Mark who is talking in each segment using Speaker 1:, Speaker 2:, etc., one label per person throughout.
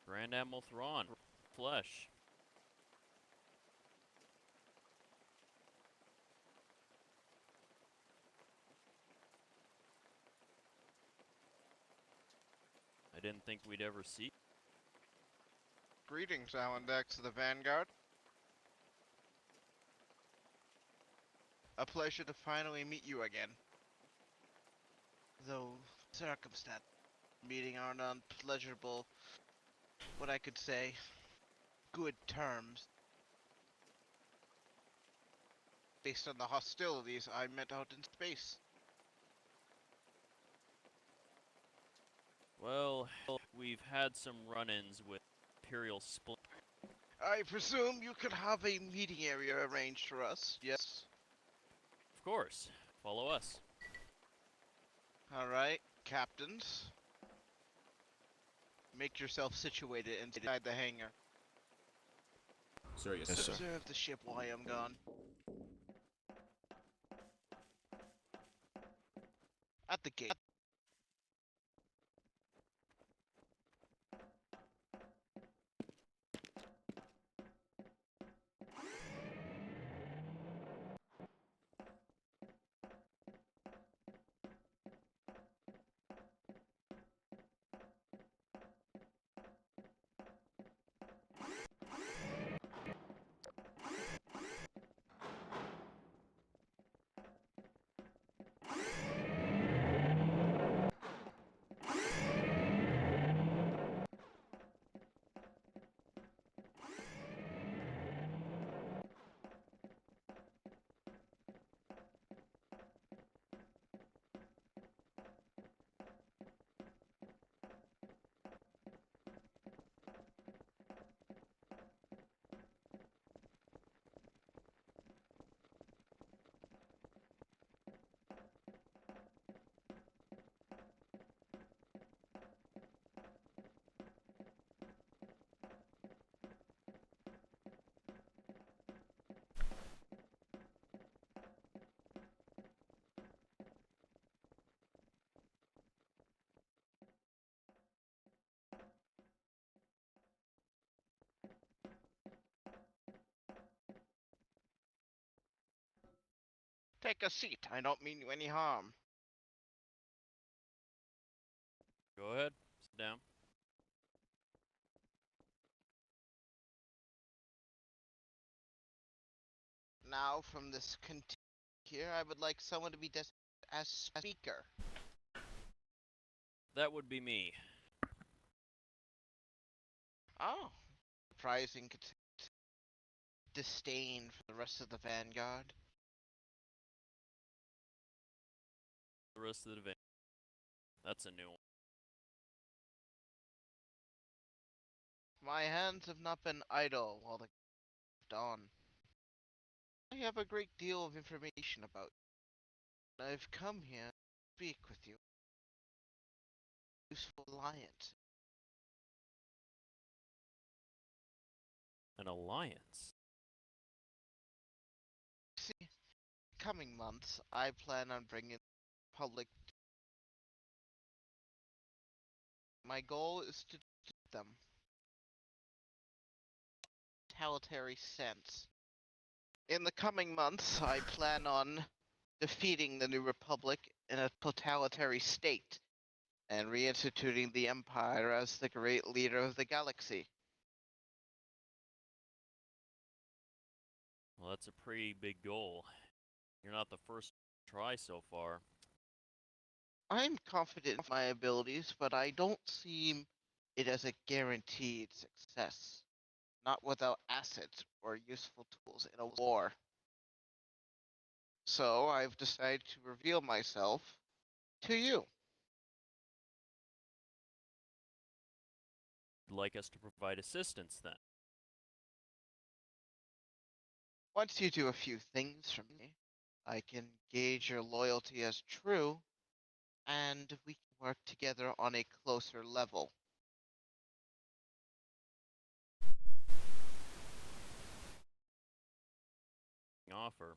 Speaker 1: Grand Admiral Thrawn, flesh. I didn't think we'd ever see.
Speaker 2: Greetings, Alandex of the Vanguard. A pleasure to finally meet you again. Though circumstance meeting aren't on pleasurable, what I could say, good terms. Based on the hostilities I met out in space.
Speaker 1: Well, we've had some run-ins with Imperial Split.
Speaker 2: I presume you could have a meeting area arranged for us, yes?
Speaker 1: Of course. Follow us.
Speaker 2: Alright, captains. Make yourself situated inside the hangar.
Speaker 3: Sir, yes, sir.
Speaker 2: Observe the ship while I am gone. At the gate. Take a seat. I don't mean you any harm.
Speaker 1: Go ahead. Sit down.
Speaker 2: Now, from this here, I would like someone to be designated as speaker.
Speaker 1: That would be me.
Speaker 2: Oh, surprising disdain for the rest of the Vanguard.
Speaker 1: The rest of the van. That's a new one.
Speaker 2: My hands have not been idle while the dawn. I have a great deal of information about you. I've come here to speak with you. Useful alliance.
Speaker 1: An alliance.
Speaker 2: See, coming months, I plan on bringing public. My goal is to defeat them. Totalitarian sense. In the coming months, I plan on defeating the New Republic in a totalitarian state and reinstituting the Empire as the great leader of the galaxy.
Speaker 1: Well, that's a pretty big goal. You're not the first to try so far.
Speaker 2: I'm confident in my abilities, but I don't see it as a guaranteed success. Not without assets or useful tools in a war. So I've decided to reveal myself to you.
Speaker 1: You'd like us to provide assistance then?
Speaker 2: Once you do a few things for me, I can gauge your loyalty as true, and we can work together on a closer level.
Speaker 1: Offer.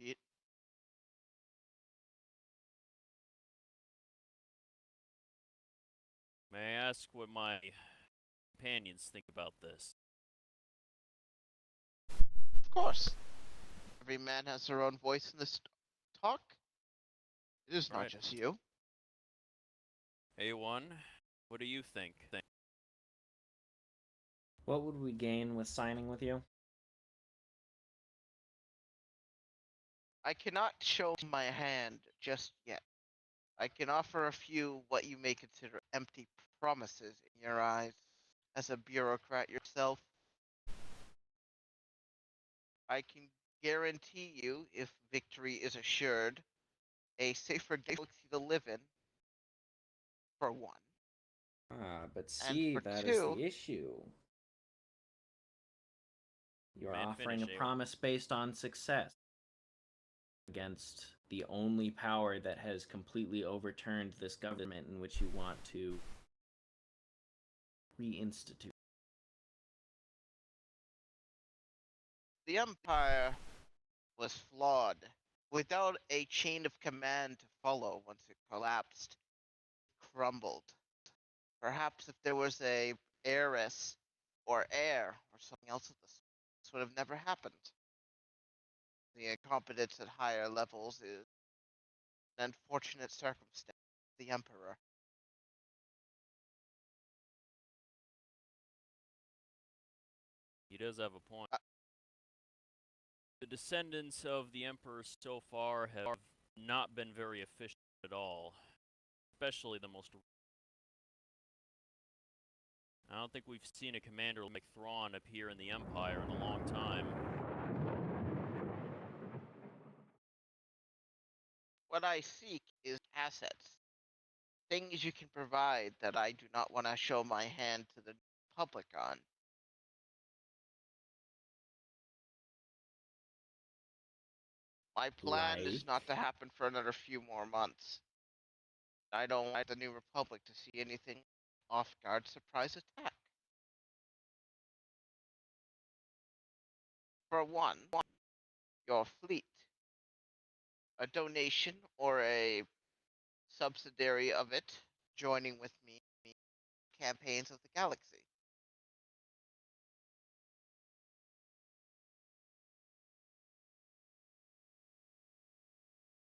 Speaker 2: It
Speaker 1: May I ask what my companions think about this?
Speaker 2: Of course. Every man has their own voice in this talk. It is not
Speaker 1: Right.
Speaker 2: just you.
Speaker 1: A1, what do you think?
Speaker 4: What would we gain with signing with you?
Speaker 2: I cannot show my hand just yet. I can offer a few what you may consider empty promises in your eyes. As a bureaucrat yourself, I can guarantee you, if victory is assured, a safer galaxy to live in, for one.
Speaker 4: But
Speaker 2: And
Speaker 4: see,
Speaker 2: for
Speaker 4: that is
Speaker 2: two,
Speaker 4: the issue. You're
Speaker 1: Man,
Speaker 4: offering
Speaker 1: finish,
Speaker 4: a
Speaker 1: A1.
Speaker 4: promise based on success against the only power that has completely overturned this government in which you want to reinstitute.
Speaker 2: the Empire was flawed. Without a chain of command to follow once it collapsed, it crumbled. Perhaps if there was a heiress or heir or something else of this would have never happened. The incompetence at higher levels is an unfortunate circumstance of the Emperor.
Speaker 1: He does have a point.
Speaker 2: Uh,
Speaker 1: The descendants of the Emperor so far have not been very efficient at all, especially the most. I don't think we've seen a commander like Thrawn appear in the Empire in a long time.
Speaker 2: What I seek is assets. Things you can provide that I do not want to show my hand to the public on. My plan is not to happen for another few more months. I don't want the New Republic to see anything off-guard surprise attack. For one, your fleet. A donation or a subsidiary of it joining with me in campaigns of the galaxy.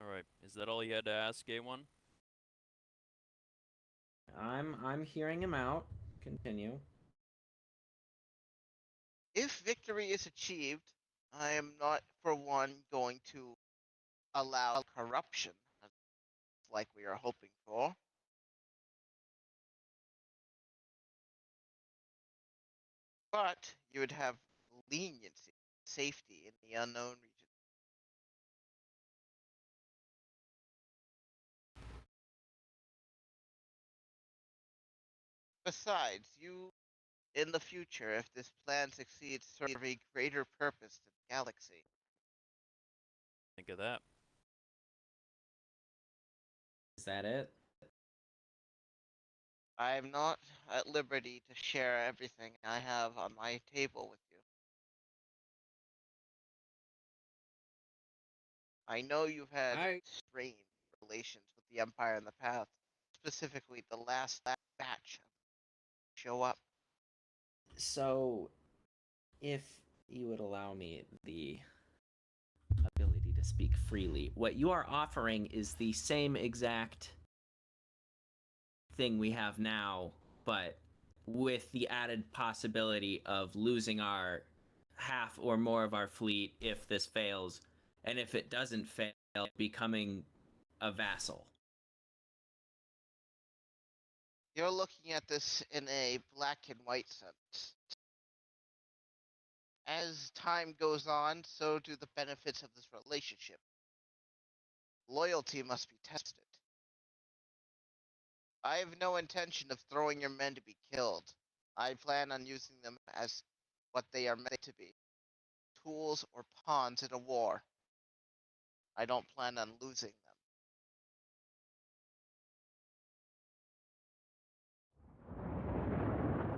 Speaker 1: Alright, is that all you had to ask, A1?
Speaker 4: I'm hearing him out. Continue.
Speaker 2: If victory is achieved, I am not, for one, going to allow corruption, like we are hoping for. But you would have leniency, safety in the unknown region. Besides, you, in the future, if this plan succeeds, serve a greater purpose to the galaxy.
Speaker 1: Think of that.
Speaker 4: Is that it?
Speaker 2: I am not at liberty to share everything I have on my table with you. I know you've had strained relations with the Empire in the past, specifically the last batch show up.
Speaker 4: So, if you would allow me the ability to speak freely, what you are offering is the same exact thing we have now, but with the added possibility of losing our half or more of our fleet if this fails, and if it doesn't fail, becoming a vassal.
Speaker 2: You're looking at this in a black and white sense. As time goes on, so do the benefits of this relationship. Loyalty must be tested. I have no intention of throwing your men to be killed. I plan on using them as what they are meant to be. Tools or pawns in a war. I don't plan on losing them.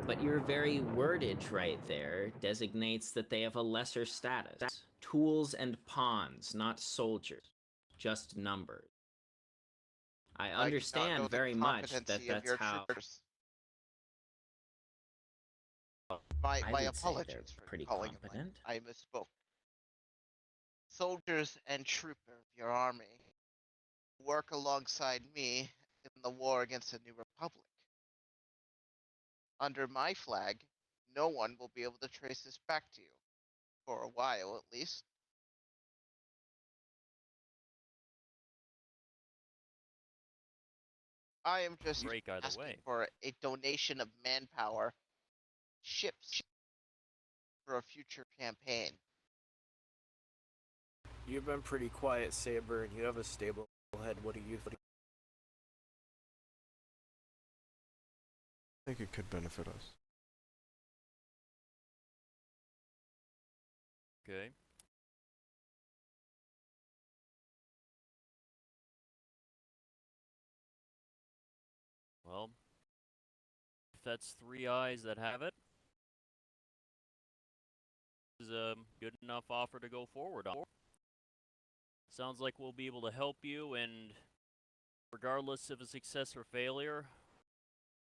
Speaker 4: But your very wordage right there designates that they have a lesser status. Tools and pawns, not soldiers. Just numbers. I
Speaker 2: I do not know
Speaker 4: understand
Speaker 2: the
Speaker 4: very much that
Speaker 2: competency of
Speaker 4: that's
Speaker 2: your
Speaker 4: how...
Speaker 2: troopers. My
Speaker 4: I would say
Speaker 2: apologies
Speaker 4: they're
Speaker 2: for
Speaker 4: pretty
Speaker 2: calling him
Speaker 4: competent.
Speaker 2: like I misspoke. Soldiers and troopers of your army work alongside me in the war against the New Republic. Under my flag, no one will be able to trace this back to you. For a while, at least. I am just
Speaker 1: Break either
Speaker 2: asking
Speaker 1: way.
Speaker 2: for a donation of manpower, ships, for a future campaign.
Speaker 5: You've been pretty quiet, Saber, and you have a stable head. What do you think?
Speaker 6: I think it could benefit us.
Speaker 1: Okay. Well, if that's 3 eyes that have it, this is a good enough offer to go forward on. Sounds like we'll be able to help you, and regardless of a success or failure,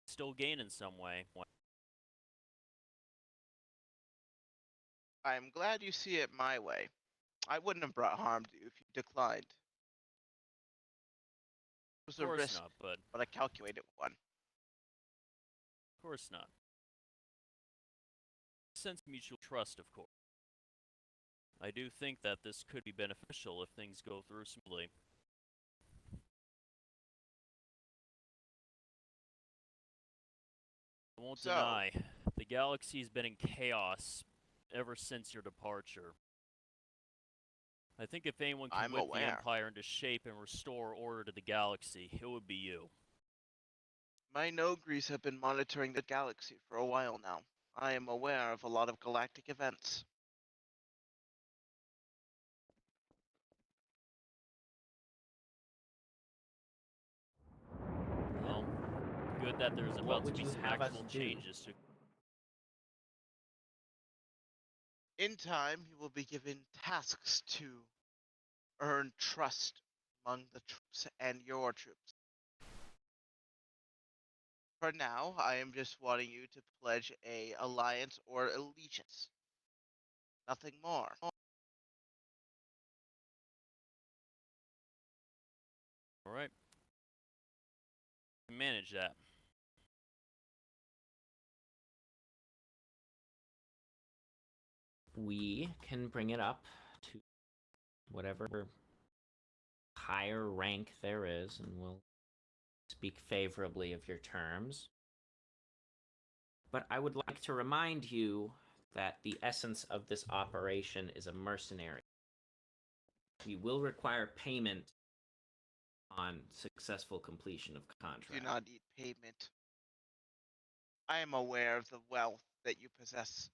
Speaker 1: still gain in some way.
Speaker 2: I'm glad you see it my way. I wouldn't have brought harm to you if you declined. It was
Speaker 1: Of
Speaker 2: a
Speaker 1: course
Speaker 2: risk,
Speaker 1: not, but
Speaker 2: but a calculated one.
Speaker 1: of course not. Sense mutual trust, of course. I do think that this could be beneficial if things go through smoothly. I won't
Speaker 2: So-
Speaker 1: deny, the galaxy's been in chaos ever since your departure. I think if anyone can
Speaker 2: I'm
Speaker 1: whip the
Speaker 2: aware.
Speaker 1: Empire into shape and restore order to the galaxy, it would be you.
Speaker 2: My Nogris have been monitoring the galaxy for a while now. I am aware of a lot of galactic events.
Speaker 1: Well, good that there's
Speaker 4: What
Speaker 1: about to
Speaker 4: would
Speaker 1: be
Speaker 4: you
Speaker 1: some
Speaker 4: have us
Speaker 1: actual
Speaker 4: do?
Speaker 1: changes to.
Speaker 2: In time, you will be given tasks to earn trust among the troops and your troops. For now, I am just wanting you to pledge a alliance or allegiance. Nothing more.
Speaker 1: All right. Manage that.
Speaker 4: We can bring it up to whatever higher rank there is, and we'll speak favorably of your terms. But I would like to remind you that the essence of this operation is a mercenary. We will require payment on successful completion of contract.
Speaker 2: Do not need payment. I am aware of the wealth that you possess.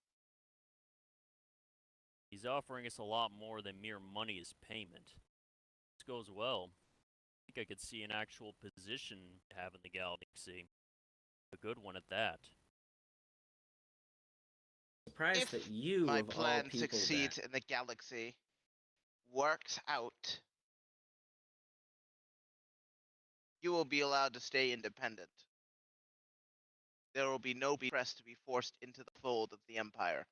Speaker 1: He's offering us a lot more than mere money as payment. If this goes well, I think I could see an actual position to have in the galaxy. A good one at that.
Speaker 4: Surprised
Speaker 2: If
Speaker 4: that you,
Speaker 2: my
Speaker 4: of all
Speaker 2: plan
Speaker 4: people,
Speaker 2: succeeds in the galaxy, works out, you will be allowed to stay independent. There will be no press to be forced into the fold of the Empire.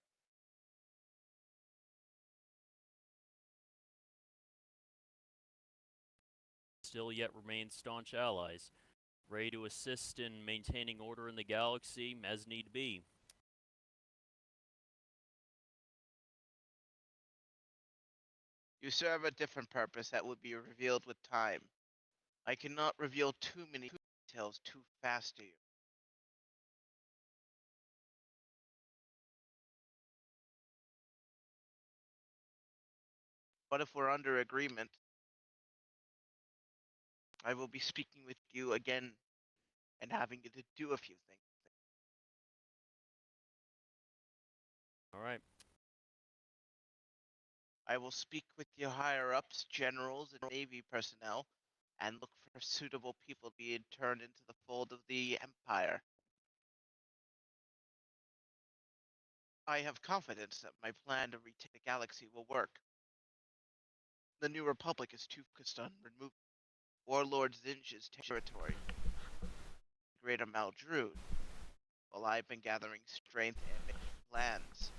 Speaker 1: Still yet remain staunch allies, ready to assist in maintaining order in the galaxy as need be.
Speaker 2: You serve a different purpose that will be revealed with time. I cannot reveal too many details too fast to you. But if we're under agreement, I will be speaking with you again and having you to do a few things.
Speaker 1: All right.
Speaker 2: I will speak with your higher-ups, generals, and Navy personnel, and look for suitable people to be turned into the fold of the Empire. I have confidence that my plan to retake the galaxy will work. The New Republic is too focused on removing Warlord Zinj's territory, Greater Maldrude, while I've been gathering strength and making lands,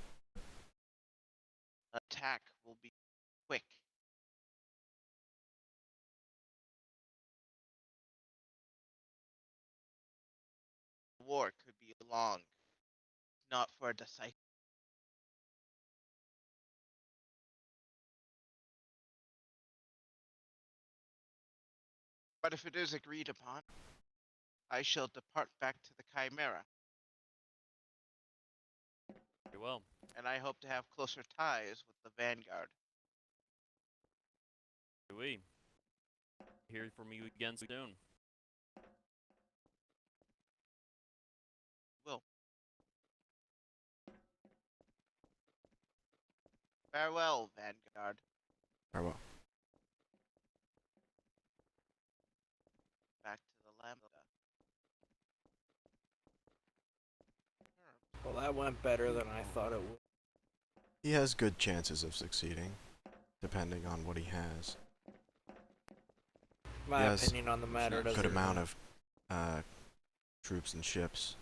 Speaker 2: attack will be quick. War could be long, not for a decisive. But if it is agreed upon, I shall depart back to the Chimera,
Speaker 1: Very well.
Speaker 2: and I hope to have closer ties with the Vanguard.
Speaker 1: We hear from you again soon.
Speaker 2: Will. Farewell, Vanguard.
Speaker 6: Farewell.
Speaker 2: Back to the Lambda.
Speaker 5: Well, that went better than I thought it would.
Speaker 6: He has good chances of succeeding, depending on what he has.
Speaker 5: My
Speaker 6: Yes.
Speaker 5: opinion on the matter doesn't.
Speaker 6: Good amount of troops and ships.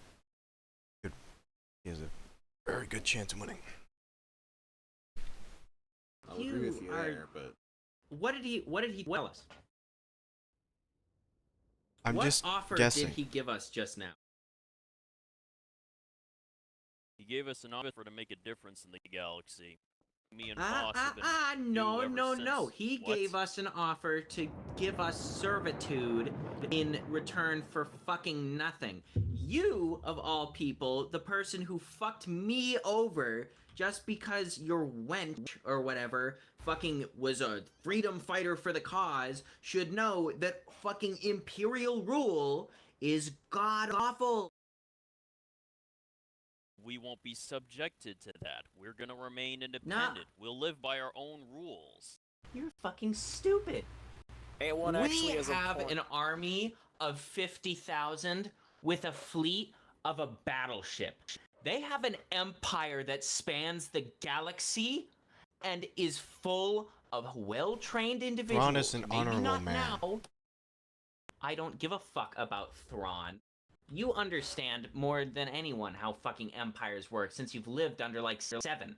Speaker 6: He has a very good chance of winning.
Speaker 3: I'll agree with you
Speaker 4: are-
Speaker 3: there, but
Speaker 4: What did he tell us?
Speaker 6: I'm
Speaker 4: what
Speaker 6: just
Speaker 4: offer
Speaker 6: guessing.
Speaker 4: did he give us just now?
Speaker 1: He gave us an offer to make a difference in the galaxy. Me and Boss have been
Speaker 4: No,
Speaker 1: ever
Speaker 4: no, no.
Speaker 1: since-
Speaker 4: He
Speaker 1: What?
Speaker 4: gave us an offer to give us servitude in return for fucking nothing. You, of all people, the person who fucked me over just because your wench or whatever fucking was a freedom fighter for the cause, should know that fucking imperial rule is god awful.
Speaker 1: We won't be subjected to that. We're gonna remain independent. We'll live by our own rules.
Speaker 4: You're fucking stupid.
Speaker 5: A1 actually
Speaker 4: We
Speaker 5: has a
Speaker 4: have
Speaker 5: point.
Speaker 4: an army of 50,000 with a fleet of a battleship. They have an empire that spans the galaxy and is full of well-trained individuals.
Speaker 6: Thrawn is an
Speaker 4: Maybe
Speaker 6: honorable
Speaker 4: not
Speaker 6: man.
Speaker 4: now. I don't give a fuck about Thrawn. You understand more than anyone how fucking empires work since you've lived under like 7.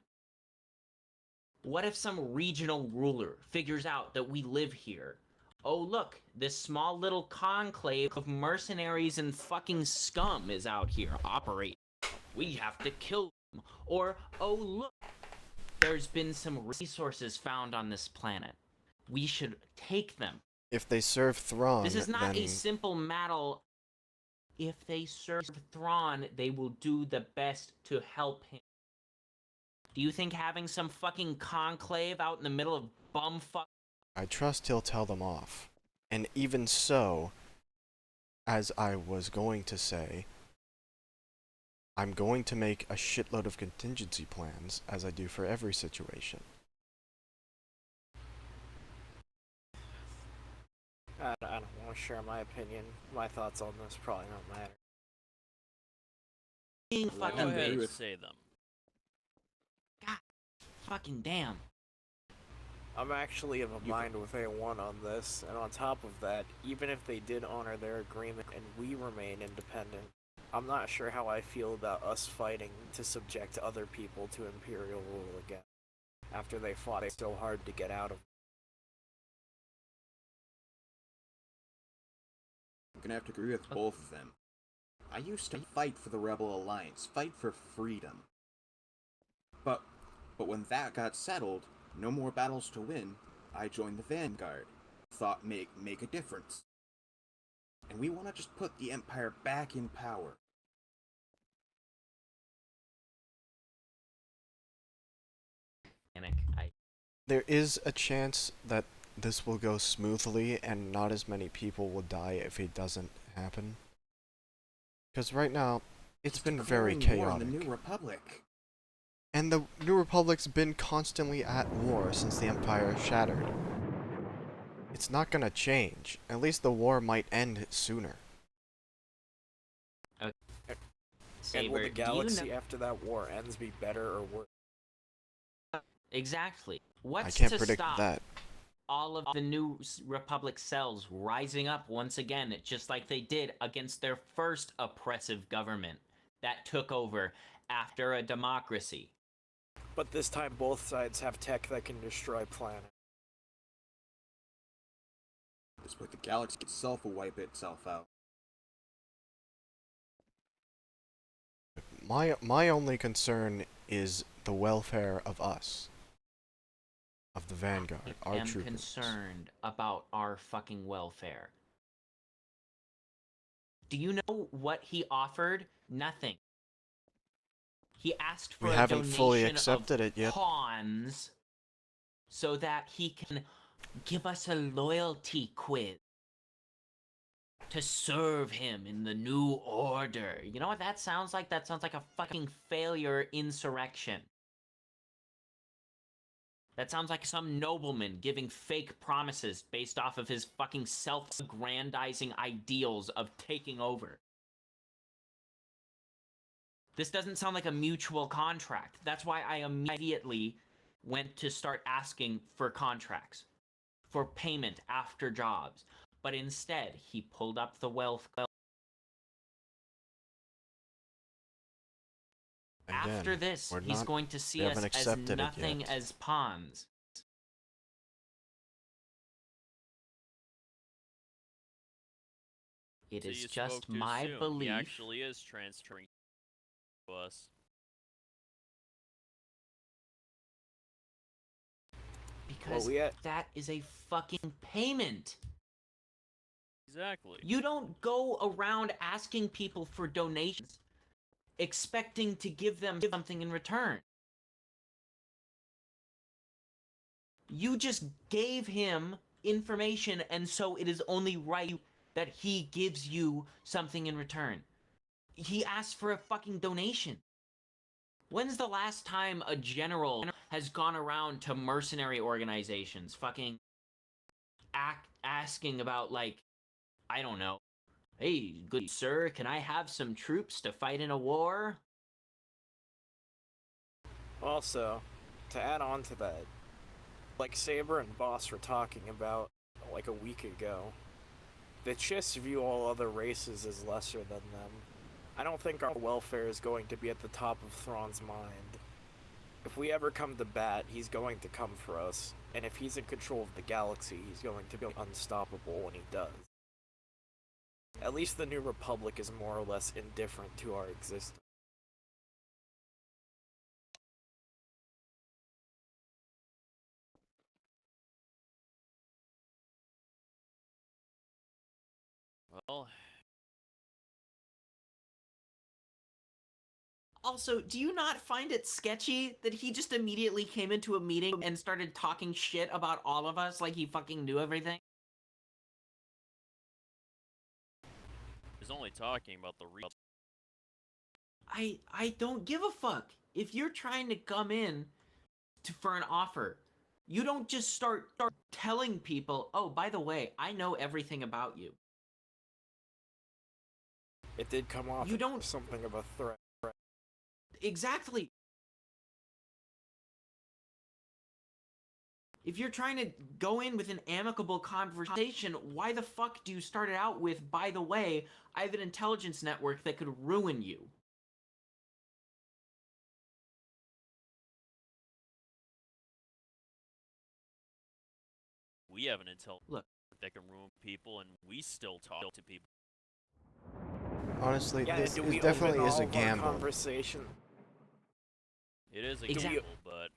Speaker 4: What if some regional ruler figures out that we live here? Oh look, this small little conclave of mercenaries and fucking scum is out here operating. We have to kill them. Or, oh look, there's been some resources found on this planet. We should take them.
Speaker 6: If they serve Thrawn,
Speaker 4: This is not
Speaker 6: then
Speaker 4: a simple matter. If they serve Thrawn, they will do the best to help him. Do you think having some fucking conclave out in the middle of bumfuck?
Speaker 6: I trust he'll tell them off. And even so, as I was going to say, I'm going to make a shitload of contingency plans, as I do for every situation.
Speaker 5: I don't want to share my opinion. My thoughts on this probably don't matter.
Speaker 4: Being
Speaker 3: Well,
Speaker 1: Go
Speaker 4: fucking
Speaker 1: ahead and
Speaker 3: with-
Speaker 1: say them.
Speaker 4: fucking damn.
Speaker 5: I'm actually of a mind with A1 on this, and on top of that, even if they did honor their agreement and we remain independent, I'm not sure how I feel about us fighting to subject other people to Imperial rule again, after they fought so hard to get out of it.
Speaker 3: I'm gonna have to agree with both of them. I used to fight for the Rebel Alliance, fight for freedom. But when that got settled, no more battles to win, I joined the Vanguard. Thought make a difference. And we want to just put the Empire back in power.
Speaker 6: There is a chance that this will go smoothly and not as many people will die if it doesn't happen. Because right now, it's been very
Speaker 3: Declaring war on
Speaker 6: chaotic.
Speaker 3: the New Republic.
Speaker 6: And the New Republic's been constantly at war since the Empire shattered. It's not gonna change. At least the war might end sooner.
Speaker 5: And
Speaker 4: Saber,
Speaker 5: will the
Speaker 4: do you
Speaker 5: galaxy
Speaker 4: know-
Speaker 5: after that war ends be better or worse?
Speaker 4: Exactly.
Speaker 6: I
Speaker 4: What's
Speaker 6: can't
Speaker 4: to
Speaker 6: predict
Speaker 4: stop
Speaker 6: that.
Speaker 4: all of the new Republic cells rising up once again, just like they did against their first oppressive government that took over after a democracy.
Speaker 5: But this time both sides have tech that can destroy planets.
Speaker 3: This way the galaxy itself will wipe itself out.
Speaker 6: My only concern is the welfare of us. Of the Vanguard, our
Speaker 4: I am
Speaker 6: troopers.
Speaker 4: concerned about our fucking welfare. Do you know what he offered? Nothing. He asked for
Speaker 6: We
Speaker 4: a
Speaker 6: haven't fully
Speaker 4: donation
Speaker 6: accepted
Speaker 4: of
Speaker 6: it yet.
Speaker 4: pawns so that he can give us a loyalty quiz to serve him in the new order. You know what that sounds like? That sounds like a fucking failure insurrection. That sounds like some nobleman giving fake promises based off of his fucking self-aggrandizing ideals of taking over. This doesn't sound like a mutual contract. That's why I immediately went to start asking for contracts, for payment after jobs. But instead, he pulled up the wealth.
Speaker 6: Again,
Speaker 4: After this,
Speaker 6: we're
Speaker 4: he's
Speaker 6: not-
Speaker 4: going to see
Speaker 6: we
Speaker 4: us
Speaker 6: haven't
Speaker 4: as
Speaker 6: accepted it
Speaker 4: nothing
Speaker 6: yet.
Speaker 4: as pawns. It
Speaker 1: So
Speaker 4: is
Speaker 1: you
Speaker 4: just
Speaker 1: spoke too
Speaker 4: my
Speaker 1: soon. He
Speaker 4: belief.
Speaker 1: actually is transferring to us.
Speaker 4: Because
Speaker 5: we had-
Speaker 4: that is a fucking payment.
Speaker 1: Exactly.
Speaker 4: You don't go around asking people for donations, expecting to give them something in return. You just gave him information, and so it is only right that he gives you something in return. He asked for a fucking donation. When's the last time a general has gone around to mercenary organizations fucking asking about, like, I don't know, hey, good sir, can I have some troops to fight in a war?
Speaker 5: Also, to add on to that, like Saber and Boss were talking about like a week ago, the Chiss view all other races as lesser than them. I don't think our welfare is going to be at the top of Thrawn's mind. If we ever come to bat, he's going to come for us, and if he's in control of the galaxy, he's going to be unstoppable when he does. At least the New Republic is more or less indifferent to our existence.
Speaker 1: Well,
Speaker 4: Also, do you not find it sketchy that he just immediately came into a meeting and started talking shit about all of us like he fucking knew everything?
Speaker 1: he's only talking about the real.
Speaker 4: I don't give a fuck. If you're trying to come in for an offer, you don't just start telling people, oh, by the way, I know everything about you.
Speaker 5: It did come off
Speaker 4: You
Speaker 5: as
Speaker 4: don't-
Speaker 5: something of a threat.
Speaker 4: Exactly. If you're trying to go in with an amicable conversation, why the fuck do you start it out with, by the way, I have an intelligence network that could ruin you?
Speaker 1: We have an intel
Speaker 4: Look.
Speaker 1: that can ruin people, and we still talk to people.
Speaker 6: Honestly,
Speaker 5: Yeah,
Speaker 6: this
Speaker 5: do we
Speaker 6: definitely
Speaker 5: open
Speaker 6: is
Speaker 5: all
Speaker 6: a
Speaker 5: of our
Speaker 6: gamble.
Speaker 5: conversation?
Speaker 1: It is a
Speaker 4: Exactly.
Speaker 1: gamble, but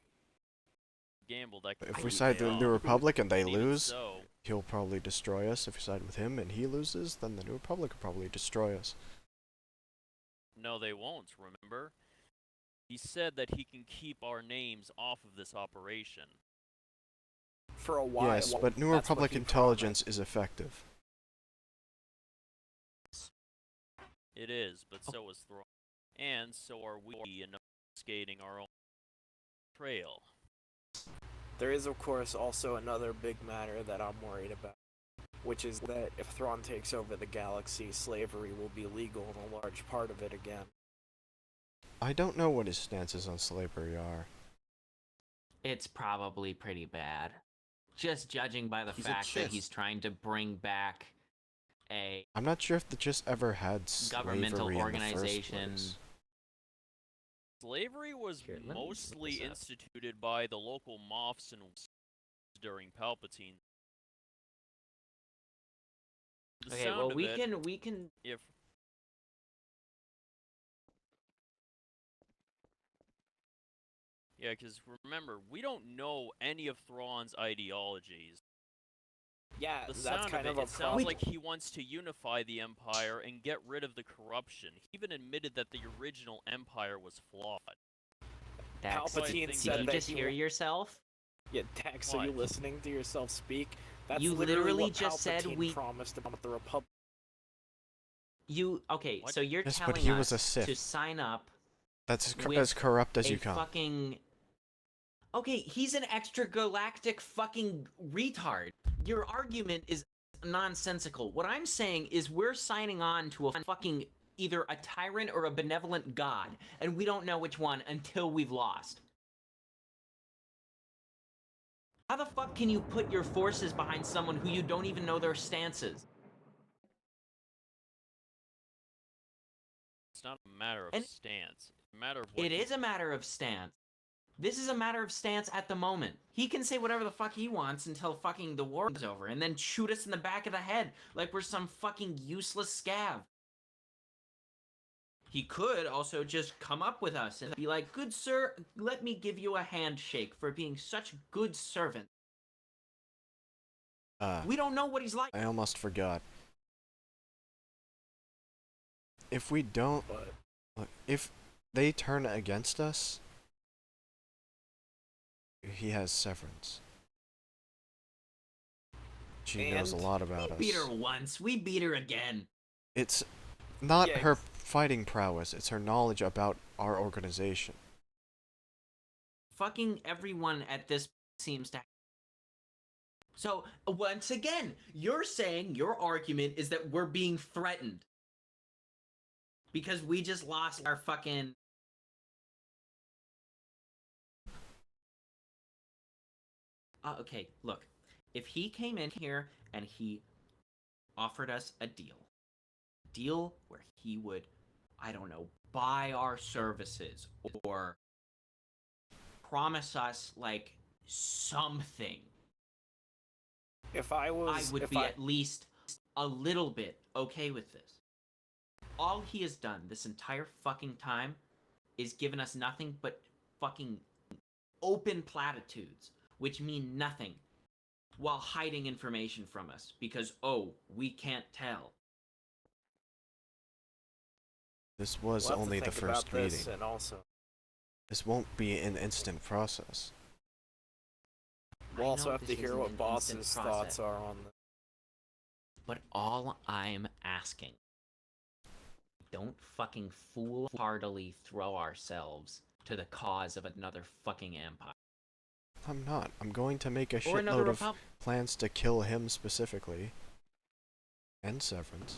Speaker 1: gamble that can
Speaker 6: If we
Speaker 1: really
Speaker 6: side
Speaker 1: pay
Speaker 6: with the
Speaker 1: off.
Speaker 6: New Republic and they
Speaker 1: And even
Speaker 6: lose,
Speaker 1: so,
Speaker 6: he'll probably destroy us. If we side with him and he loses, then the New Republic will probably destroy us.
Speaker 1: no, they won't. Remember, he said that he can keep our names off of this operation.
Speaker 5: For a while.
Speaker 6: Yes, but New
Speaker 5: That's what
Speaker 6: Republic
Speaker 5: he
Speaker 6: intelligence is effective.
Speaker 1: It is, but so is Thrawn, and so are we in skating our own trail.
Speaker 5: There is, of course, also another big matter that I'm worried about, which is that if Thrawn takes over the galaxy, slavery will be legal in a large part of it again.
Speaker 6: I don't know what his stances on slavery are.
Speaker 4: It's probably pretty bad. Just judging by the
Speaker 3: He's a
Speaker 4: fact that
Speaker 3: Chiss.
Speaker 4: he's trying to bring back a
Speaker 6: I'm not sure if they just ever had slavery
Speaker 4: governmental
Speaker 6: in the
Speaker 4: organization.
Speaker 6: first place.
Speaker 1: Slavery was
Speaker 4: Here, let me look
Speaker 1: mostly
Speaker 4: this up.
Speaker 1: instituted by the local moths and during Palpatine. The
Speaker 4: Okay,
Speaker 1: sound
Speaker 4: well
Speaker 1: of
Speaker 4: we
Speaker 1: it,
Speaker 4: can
Speaker 1: if yeah, because remember, we don't know any of Thrawn's ideologies.
Speaker 5: Yeah,
Speaker 1: The
Speaker 5: that's
Speaker 1: sound
Speaker 5: kind
Speaker 1: of
Speaker 5: of
Speaker 1: it,
Speaker 5: a
Speaker 1: it sounds
Speaker 5: problem.
Speaker 1: like he wants to unify the Empire and get rid of the corruption. He even admitted that the original Empire was flawed.
Speaker 4: Dax,
Speaker 5: Palpatine
Speaker 1: did
Speaker 5: said
Speaker 4: you
Speaker 5: that
Speaker 4: just
Speaker 5: he
Speaker 4: hear
Speaker 5: wa-
Speaker 4: yourself?
Speaker 5: Yeah, Dax, are you
Speaker 1: What?
Speaker 5: listening to yourself speak? That's
Speaker 4: You
Speaker 5: literally
Speaker 4: literally
Speaker 5: what
Speaker 4: just said
Speaker 5: Palpatine
Speaker 4: we-
Speaker 5: promised about the Republic.
Speaker 4: Okay,
Speaker 1: What?
Speaker 4: so you're
Speaker 6: Yes, but
Speaker 4: telling
Speaker 6: he was a
Speaker 4: us
Speaker 6: Sith.
Speaker 4: to sign up
Speaker 6: That's
Speaker 4: with
Speaker 6: as corrupt as
Speaker 4: a
Speaker 6: you come.
Speaker 4: fucking... Okay, he's an extragalactic fucking retard. Your argument is nonsensical. What I'm saying is we're signing on to a fucking either a tyrant or a benevolent god, and we don't know which one until we've lost. How the fuck can you put your forces behind someone who you don't even know their stances?
Speaker 1: It's not a matter of
Speaker 4: And-
Speaker 1: stance. It's a matter of what
Speaker 4: It is a matter of stance. This is a matter of stance at the moment. He can say whatever the fuck he wants until fucking the war is over, and then shoot us in the back of the head like we're some fucking useless scav. He could also just come up with us and be like, "Good sir, let me give you a handshake for being such good servant." We don't know what he's like.
Speaker 6: I almost forgot. If we don't,
Speaker 5: But
Speaker 6: look, if they turn against us, he has Severance. She knows a
Speaker 5: And
Speaker 6: lot about
Speaker 4: We
Speaker 6: us.
Speaker 4: beat her once, we beat her again.
Speaker 6: It's not
Speaker 5: Yeah,
Speaker 6: her fighting prowess, it's her knowledge about our organization.
Speaker 4: Fucking everyone at this seems to. So, once again, you're saying your argument is that we're being threatened. Because we just lost our fucking... okay, look. If he came in here and he offered us a deal where he would, I don't know, buy our services or promise us, like, something,
Speaker 5: if I
Speaker 4: I
Speaker 5: was,
Speaker 4: would
Speaker 5: if
Speaker 4: be
Speaker 5: I,
Speaker 4: at least a little bit okay with this. All he has done this entire fucking time is given us nothing but fucking open platitudes, which mean nothing, while hiding information from us because, oh, we can't tell.
Speaker 6: This was
Speaker 5: we'll have to
Speaker 6: only the
Speaker 5: think about
Speaker 6: first
Speaker 5: this,
Speaker 6: meeting.
Speaker 5: and also,
Speaker 6: This won't be an instant process.
Speaker 5: we'll
Speaker 4: I
Speaker 5: also
Speaker 4: know
Speaker 5: have to
Speaker 4: this
Speaker 5: hear
Speaker 4: isn't
Speaker 5: what
Speaker 4: an
Speaker 5: Boss's
Speaker 4: instant
Speaker 5: thoughts
Speaker 4: process,
Speaker 5: are on this.
Speaker 4: but all I'm asking, don't fucking foolhardily throw ourselves to the cause of another fucking empire.
Speaker 6: I'm not. I'm going to make a
Speaker 4: Or another
Speaker 6: shitload of
Speaker 4: republic.
Speaker 6: plans to kill him specifically. And Severance.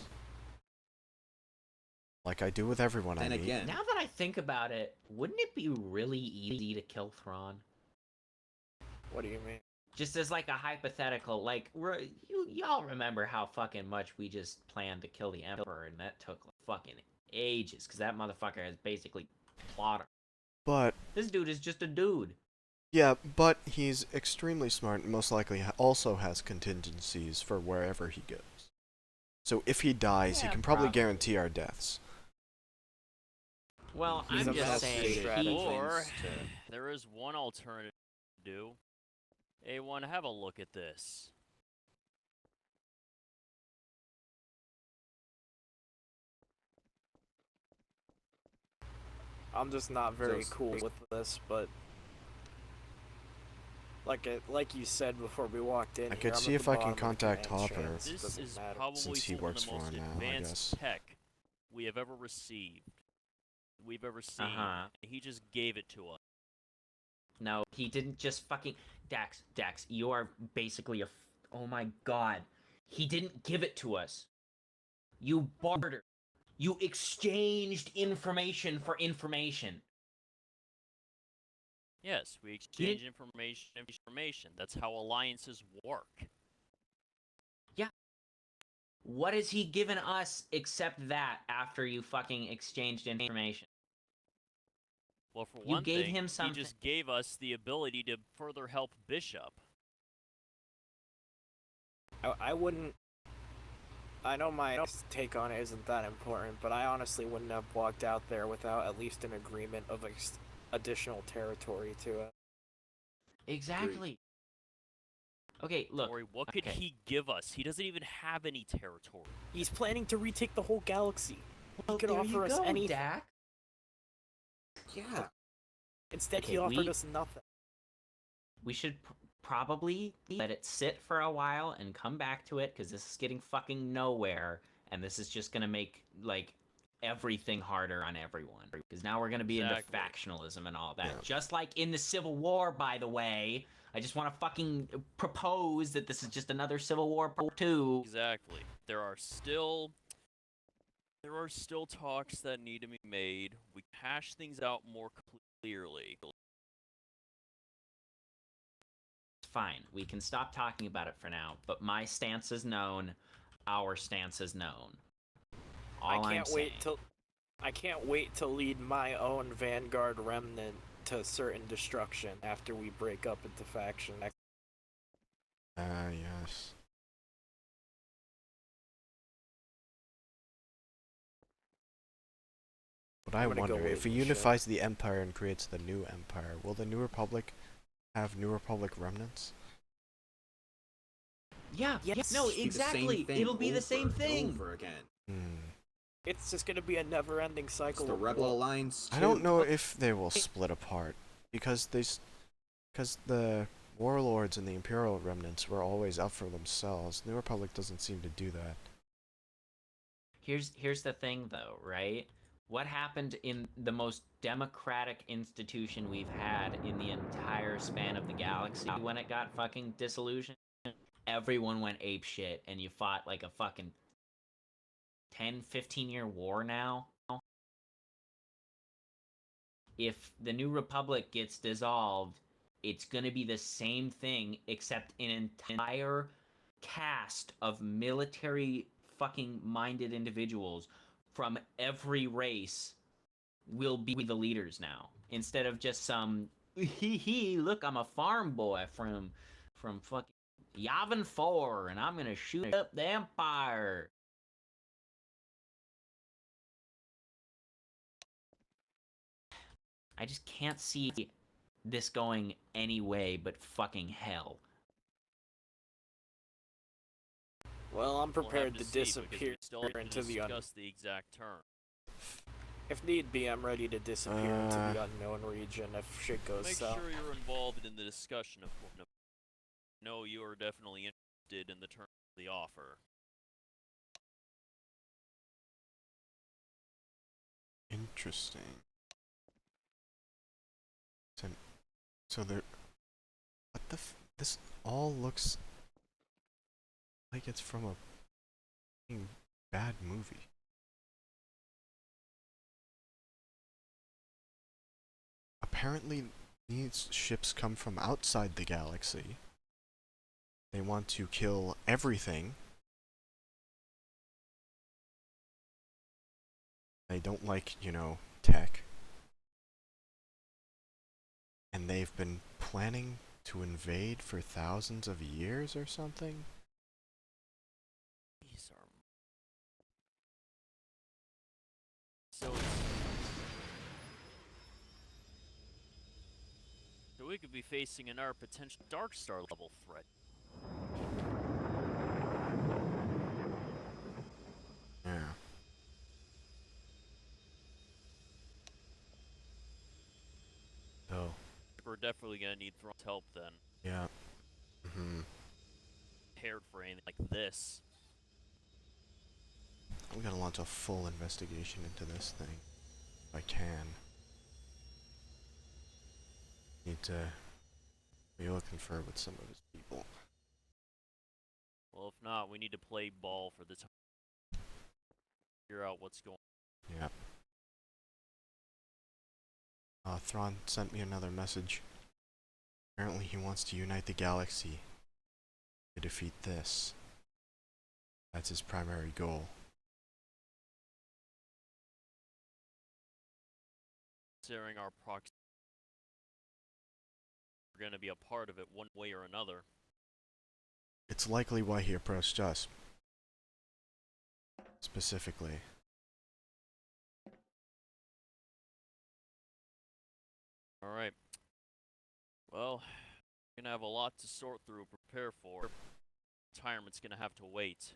Speaker 6: Like I do with everyone I
Speaker 3: Then
Speaker 6: meet.
Speaker 3: again,
Speaker 4: Now that I think about it, wouldn't it be really easy to kill Thrawn?
Speaker 5: What do you mean?
Speaker 4: Just as like a hypothetical, like y'all remember how fucking much we just planned to kill the Emperor, and that took like, fucking ages, because that motherfucker is basically a plotter.
Speaker 6: But,
Speaker 4: This dude is just a dude.
Speaker 6: yeah, but he's extremely smart and most likely also has contingencies for wherever he goes. So if he dies,
Speaker 4: Yeah,
Speaker 6: he can probably
Speaker 4: probably.
Speaker 6: guarantee our deaths.
Speaker 4: Well,
Speaker 5: He's
Speaker 4: I'm
Speaker 5: a
Speaker 4: just
Speaker 5: best
Speaker 4: saying
Speaker 5: strategist.
Speaker 1: Or
Speaker 3: to-
Speaker 1: there is one alternative to do. A1, have a look at this.
Speaker 5: I'm just not very
Speaker 3: So-
Speaker 5: cool with this, but like you said before we walked in,
Speaker 6: I
Speaker 5: here,
Speaker 6: could
Speaker 5: I'm
Speaker 6: see
Speaker 5: at
Speaker 6: if
Speaker 5: the
Speaker 6: I can
Speaker 5: bottom of the
Speaker 6: contact
Speaker 5: command
Speaker 6: Hopper.
Speaker 5: strings.
Speaker 1: This
Speaker 5: Doesn't
Speaker 1: is
Speaker 5: matter.
Speaker 1: probably
Speaker 6: Since he
Speaker 1: some
Speaker 6: works
Speaker 1: of the
Speaker 6: for
Speaker 1: most
Speaker 6: him now, I
Speaker 1: advanced
Speaker 6: guess.
Speaker 1: tech we have ever received. We've ever seen.
Speaker 4: Uh-huh.
Speaker 1: He just gave it to us.
Speaker 4: no, he didn't just fucking Dax, you are basically oh my god. He didn't give it to us. You bartered. You exchanged information for information.
Speaker 1: Yes, we exchange information. That's how alliances work.
Speaker 4: What has he given us except that after you fucking exchanged information?
Speaker 1: Well, for
Speaker 4: You
Speaker 1: one
Speaker 4: gave
Speaker 1: thing,
Speaker 4: him
Speaker 1: he
Speaker 4: something.
Speaker 1: just gave us the ability to further help Bishop.
Speaker 5: I wouldn't. I know my take on it isn't that important, but I honestly wouldn't have walked out there without at least an agreement of additional territory to it.
Speaker 4: Exactly. Okay, look.
Speaker 1: Tori, what could he give us? He doesn't even have any territory.
Speaker 5: He's planning to retake the whole galaxy.
Speaker 4: Well,
Speaker 5: He could
Speaker 4: there
Speaker 5: offer
Speaker 4: you
Speaker 5: us
Speaker 4: go,
Speaker 5: anything.
Speaker 4: Dak.
Speaker 3: Yeah.
Speaker 5: Instead,
Speaker 4: Okay,
Speaker 5: he offered
Speaker 4: we-
Speaker 5: us nothing.
Speaker 4: We should probably let it sit for a while and come back to it, because this is getting fucking nowhere, and this is just gonna make, like, everything harder on everyone. Because now we're gonna be into factionalism and all that.
Speaker 6: Yeah.
Speaker 4: Just like in the Civil War, by the way. I just want to fucking propose that this is just another Civil War Part 2.
Speaker 1: Exactly. There are still talks that need to be made. We hash things out more clearly.
Speaker 4: Fine, we can stop talking about it for now, but my stance is known, our stance is known. All
Speaker 5: I
Speaker 4: I'm saying.
Speaker 5: I can't wait to lead my own Vanguard remnant to certain destruction after we break up into faction.
Speaker 6: Yes. But I
Speaker 5: I'm gonna go
Speaker 6: wonder, if
Speaker 5: wait
Speaker 6: he
Speaker 5: and shit.
Speaker 6: unifies the Empire and creates the new Empire, will the New Republic have New Republic remnants?
Speaker 4: Yeah, no,
Speaker 3: It'll be the same
Speaker 4: exactly.
Speaker 3: thing
Speaker 4: It'll be the same
Speaker 3: over and
Speaker 4: thing.
Speaker 3: over again.
Speaker 5: It's just gonna be a never-ending
Speaker 3: It's
Speaker 5: cycle
Speaker 3: the
Speaker 5: of
Speaker 3: Rebel
Speaker 5: war.
Speaker 3: Alliance too.
Speaker 6: I don't know if they will split apart, because the warlords and the Imperial remnants were always up for themselves. New Republic doesn't seem to do that.
Speaker 4: Here's the thing, though, right? What happened in the most democratic institution we've had in the entire span of the galaxy when it got fucking disillusioned? Everyone went ape shit, and you fought like a fucking 10, 15-year war now. If the New Republic gets dissolved, it's gonna be the same thing, except an entire cast of military fucking minded individuals from every race will be the leaders now, instead of just some look, I'm a farm boy from fucking Yavin 4 and I'm gonna shoot up the Empire. I just can't see this going any way but fucking hell.
Speaker 5: Well, I'm
Speaker 1: We'll have
Speaker 5: prepared to
Speaker 1: see, because
Speaker 5: disappear
Speaker 1: we still have to
Speaker 5: into the
Speaker 1: discuss the exact term.
Speaker 5: If need be, I'm ready to disappear into the unknown region if shit goes
Speaker 1: Make
Speaker 5: south.
Speaker 1: sure you're involved in the discussion of no, you are definitely interested in the terms of the offer.
Speaker 6: Interesting. So there. What the? This all looks like it's from a fucking bad movie. Apparently, these ships come from outside the galaxy. They want to kill everything. They don't like, tech. And they've been planning to invade for thousands of years or something?
Speaker 1: These are... So we could be facing another potential Dark Star level threat.
Speaker 6: Yeah. Oh.
Speaker 1: We're definitely gonna need Thrawn's help then.
Speaker 6: Yeah.
Speaker 1: Prepared for anything like this.
Speaker 6: I'm gonna launch a full investigation into this thing. If I can. Need to go confer with some of his people.
Speaker 1: Well, if not, we need to play ball for the time. Figure out what's going on.
Speaker 6: Yep. Thrawn sent me another message. Apparently he wants to unite the galaxy to defeat this. That's his primary goal.
Speaker 1: considering our proximity, we're going to be a part of it one way or another.
Speaker 6: It's likely why he approached us. Specifically.
Speaker 1: Alright. Well, we're going to have a lot to sort through, prepare for. Retirement's going to have to wait.